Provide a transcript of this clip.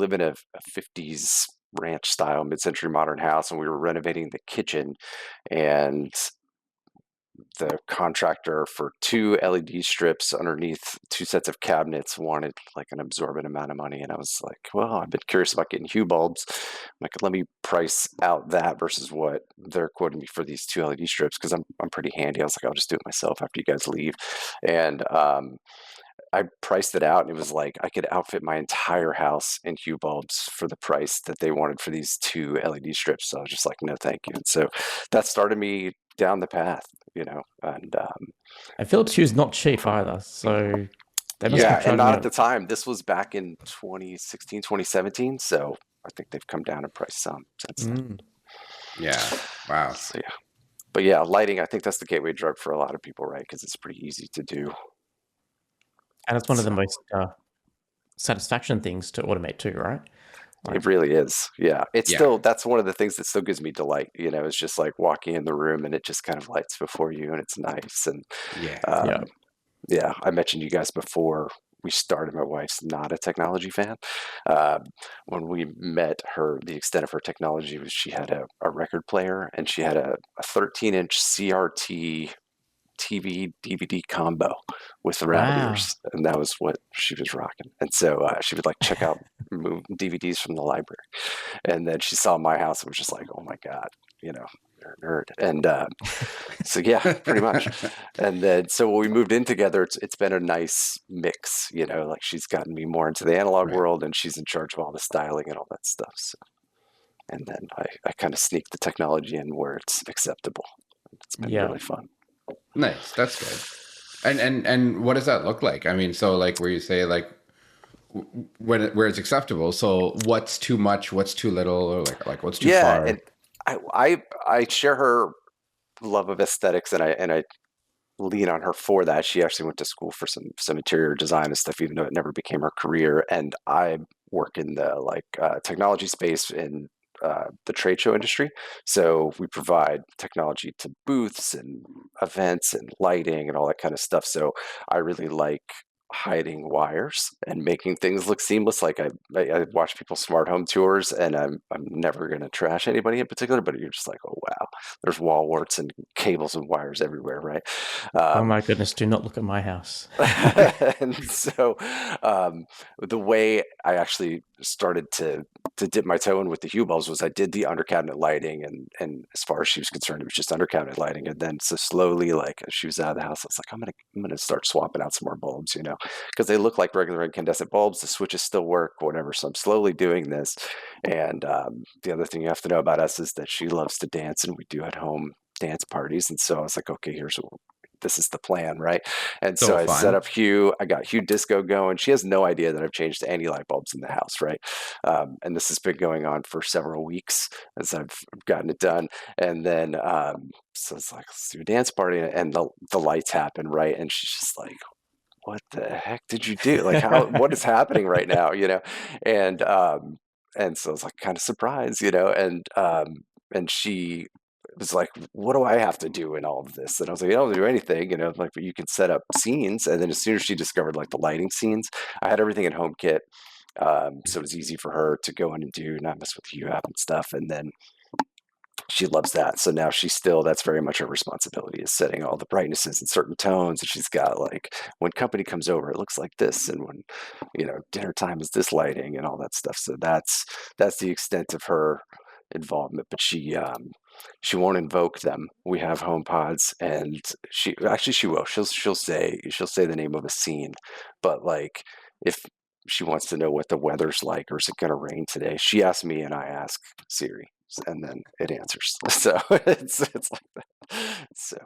live in a 50s ranch style mid-century modern house, and we were renovating the kitchen, and the contractor for two LED strips underneath two sets of cabinets wanted like an absorbent amount of money. And I was like, well, I've been curious about getting Hue bulbs. I'm like, let me price out that versus what they're quoting me for these two LED strips, because I'm pretty handy. I was like, I'll just do it myself after you guys leave. And I priced it out, and it was like I could outfit my entire house in Hue bulbs for the price that they wanted for these two LED strips. So I was just like, no, thank you. And so that started me down the path, and And Philips Hue is not cheap either, so they must be yeah, and charging not at you. the time. This was back in 2016, 2017. So I think they've come down in price some since then. Mm. Yeah. Wow. So yeah, but yeah, lighting, I think that's the gateway drug for a lot of people, right? Because it's pretty easy to do. And it's one of the So most satisfaction things to automate too, right? Like, it really is. Yeah. It's Yeah. still, that's one of the things that still gives me delight. It's just like walking in the room and it just kind of lights before you and it's nice. And Yeah. yeah. um, yeah, I mentioned you guys before we started. My wife's not a technology fan. Um, when we met her, the extent of her technology was she had a record player, and she had a 13-inch CRT TV DVD combo with the rabbit Wow. ears, and that was what she was rocking. And so she would like check out DVDs from the library, and then she saw my house and was just like, "Oh my god, you're a nerd." And so yeah, pretty much. And then so when we moved in together, it's been a nice mix. Like she's gotten me more into the analog Right. world, and she's in charge of all the styling and all that stuff. So, and then I kind of sneak the technology in where it's acceptable. It's been Yeah. really fun. Nice. That's good. And what does that look like? I mean, so like where you say like where it's acceptable. So what's too much? What's too little? Or like what's too Yeah, far? and I share her love of aesthetics, and I lean on her for that. She actually went to school for some interior design and stuff, even though it never became her career. And I work in the technology space in the trade show industry. So we provide technology to booths and events and lighting and all that kind of stuff. So I really like hiding wires and making things look seamless. Like I watch people's smart home tours, and I'm never going to trash anybody in particular, but you're just like, oh wow, there's wall warts and cables and wires everywhere, right? Oh Um, my goodness, do not look at my house. and so the way I actually started to dip my toe in with the Hue bulbs was I did the under cabinet lighting, and as far as she was concerned, it was just under cabinet lighting. And then so slowly, like as she was out of the house, I was like, I'm gonna start swapping out some more bulbs, because they look like regular incandescent bulbs. The switches still work, whatever. So I'm slowly doing this. And the other thing you have to know about us is that she loves to dance, and we do at home dance parties. And so I was like, okay, this is the plan, right? And so So I set fun. up Hue. I got Hue Disco going. She has no idea that I've changed any light bulbs in the house, right? And this has been going on for several weeks as I've gotten it done. And then so it's like, let's do a dance party, and the lights happen, right? And she's just like, what the heck did you do? Like, what is happening right now? And so I was like kind of surprised, and she was like, what do I have to do in all of this? And I was like, I don't do anything, like, but you can set up scenes. And then as soon as she discovered like the lighting scenes, I had everything in HomeKit. So it was easy for her to go in and do, not mess with the Hue app and stuff. And then she loves that. So now that's very much her responsibility, is setting all the brightnesses in certain tones. And she's got like, when company comes over, it looks like this. And when, dinner time is this lighting and all that stuff. So that's the extent of her involvement. But she won't invoke them. We have home pods, and she will. She'll say the name of a scene. But like, if she wants to know what the weather's like, or is it going to rain today, she asks me and I ask Siri, and then it answers. So it's like that. So